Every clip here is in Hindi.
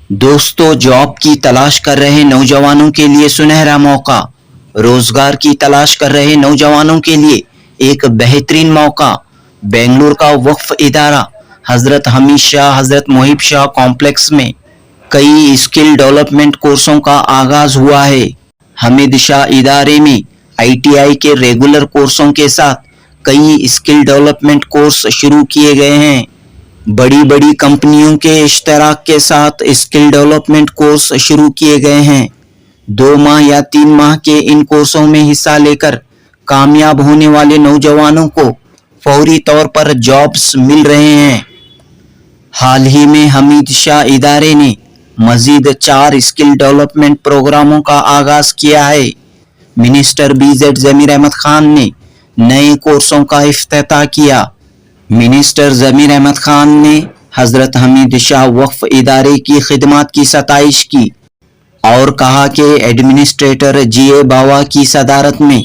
दोस्तों, जॉब की तलाश कर रहे नौजवानों के लिए सुनहरा मौका। रोजगार की तलाश कर रहे नौजवानों के लिए एक बेहतरीन मौका। बेंगलुरु का वक्फ इदारा हजरत हमीद शाह हजरत मोहिब शाह कॉम्प्लेक्स में कई स्किल डेवलपमेंट कोर्सों का आगाज हुआ है। हमीद शाह इदारे में ITI के रेगुलर कोर्सों के साथ कई स्किल डेवलपमेंट कोर्स शुरू किए गए हैं। बड़ी बड़ी कंपनियों के इश्तराक के साथ स्किल डेवलपमेंट कोर्स शुरू किए गए हैं। 2 माह या 3 माह के इन कोर्सों में हिस्सा लेकर कामयाब होने वाले नौजवानों को फौरी तौर पर जॉब्स मिल रहे हैं। हाल ही में हमीद शाह इदारे ने मजीद 4 स्किल डेवलपमेंट प्रोग्रामों का आगाज किया है। मिनिस्टर BZ जमीर अहमद खान ने नए कोर्सों का इफ्तिताह किया। मिनिस्टर जमीर अहमद खान ने हजरत हमीद शाह वक्फ इदारे की खिदमत की सताइश की और कहा कि एडमिनिस्ट्रेटर GA बावा की सदारत में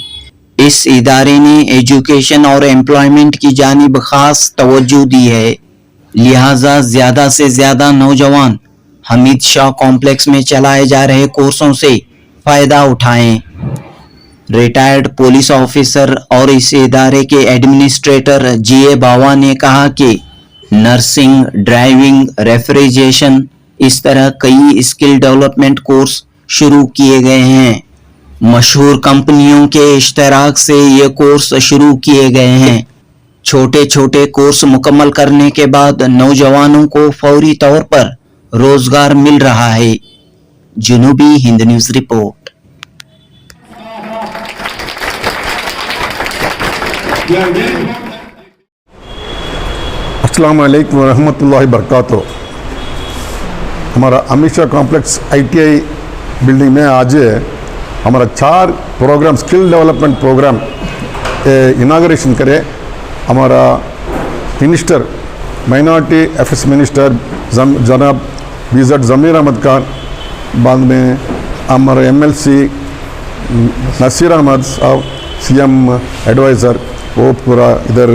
इस इदारे ने एजुकेशन और एम्प्लॉयमेंट की जानिब खास तवज्जो दी है, लिहाजा ज़्यादा से ज़्यादा नौजवान हमीद शाह कॉम्प्लेक्स में चलाए जा रहे कोर्सों से फ़ायदा उठाएं। रिटायर्ड पुलिस ऑफिसर और इस इदारे के एडमिनिस्ट्रेटर GA बावा ने कहा कि नर्सिंग, ड्राइविंग, रेफ्रिजरेशन इस तरह कई स्किल डेवलपमेंट कोर्स शुरू किए गए हैं। मशहूर कंपनियों के इश्तराक से ये कोर्स शुरू किए गए हैं। छोटे छोटे कोर्स मुकम्मल करने के बाद नौजवानों को फौरी तौर पर रोजगार मिल रहा है। जनूबी हिंद न्यूज़ रिपोर्ट। अस्सलाम वालेकुम रहमतुल्लाहि बरकातुहू। हमारा Amid Shah complex ITI building में आज हमारा 4 program skill development program inauguration करे। हमारा मिनिस्टर माइनॉरिटी अफेयर्स मिनिस्टर जनाब BZ जमीर अहमद खान, बाद में हमारे MLC नसीर अहमद साहब CM एडवाइज़र, वो पूरा इधर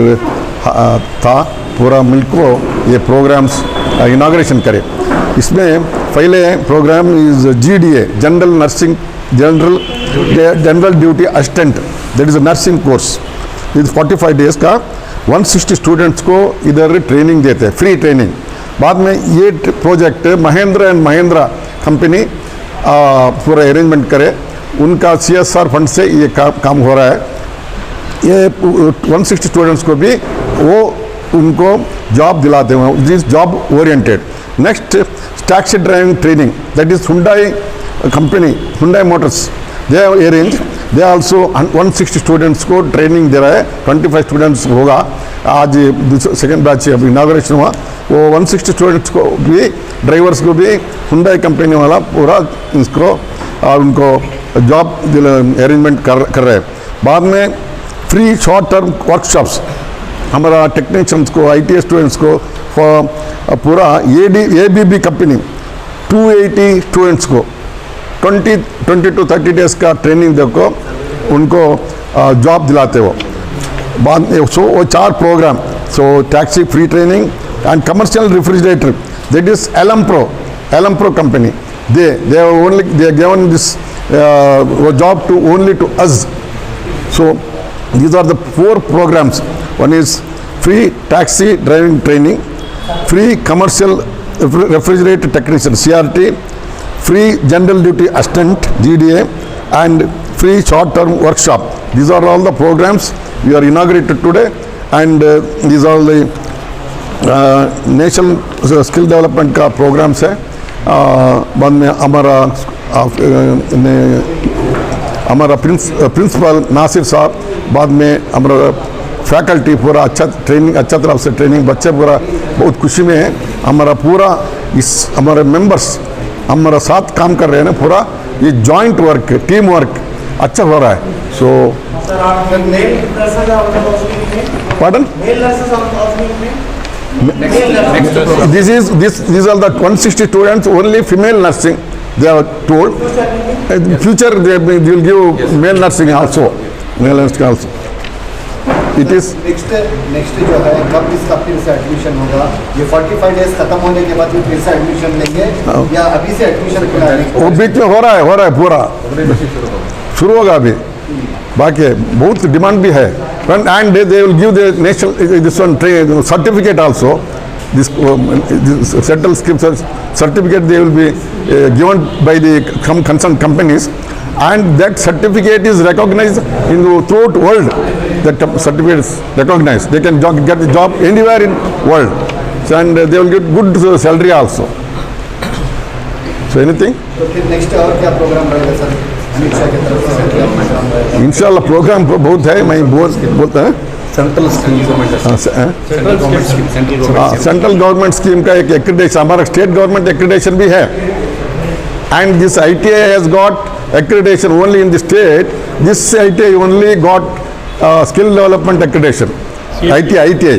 था। पूरा मिलक को ये प्रोग्राम्स इनाग्रेशन करे। इसमें पहले program is GDA general nursing general duty assistant, that is a nursing course. इस 45 डेज़ का 160 स्टूडेंट्स को इधर ट्रेनिंग देते हैं, फ्री ट्रेनिंग। बाद में ये project Mahindra and Mahindra company पूरा अरेंजमेंट करे। उनका CSR फंड से ये काम हो रहा है। ये 160 स्टूडेंट्स को भी वो उनको जॉब दिलाते हैं, this job oriented. Next taxi driving training, that is Hyundai company, Hyundai Motors, they arrange, they also 160 students को ट्रेनिंग दे रहा है। 25 स्टूडेंट्स होगा। आज सेकेंड बैच अभी इनाग्रेशन हुआ। वो 160 स्टूडेंट्स को भी, ड्राइवर्स को भी हुंडई कंपनी वाला पूरा इसको उनको जॉब अरेंजमेंट कर रहे हैं। बाद में फ्री शॉर्ट टर्म वर्कशॉप्स हमारा टेक्नीशियंस को, ITI स्टूडेंट्स को पूरा ABB कंपनी 280 स्टूडेंट्स को 20 to 30 डेज़ का ट्रेनिंग देको उनको जॉब दिलाते हो। बाद में वो 4 program, so taxi free training and commercial refrigerator, that is Elam Pro company, they have given this job to only to us. So these are the 4 programs. One is free taxi driving training, free commercial refrigerator technician CRT, free general duty assistant GDA, and free short-term workshop. These are all the programs we are inaugurated today, and these are the national skill development का प्रोग्राम्स है। बाद में हमारा प्रिंसिपल नासिर साहब, बाद में हमारा फैकल्टी पूरा अच्छा ट्रेनिंग, अच्छा तरह से ट्रेनिंग, बच्चे पूरा बहुत खुशी में है। हमारा पूरा इस हमारे मेंबर्स हमारा साथ काम कर रहे हैं ना, पूरा ये जॉइंट वर्क, टीम वर्क अच्छा हो रहा है। सो pardon, these are the 160 students, only female nursing they are told. In future they will give male nursing also, male nursing also. It is next जो है कब इसका फिर से एडमिशन होगा? ये 45 डेज खत्म होने के बाद फिर से एडमिशन लेंगे या अभी से एडमिशन वो बीच में हो रहा है पूरा शुरू होगा अभी, बाकी बहुत डिमांड भी है. And they will give the national this one certificate also. This central scheme certificate they will be given by the concerned companies, and that certificate is recognized in throughout world. That certificate is recognized. They can get the job anywhere in world, and they will get good salary also. So anything? तो फिर नेक्स्ट और क्या प्रोग्राम रहेगा सर? अमित शाह की तरफ से क्या प्रोग्राम रहेगा? इंशाल्लाह प्रोग्राम बहुत है. मैं बोलता है सेंट्रल गवर्नमेंट स्कीम का एक एक्रेडिटेशन, हमारा स्टेट गवर्नमेंट एक्रेडिटेशन भी है. And this ITI has got accreditation only in the state. This ITI only got skill development accreditation. ITI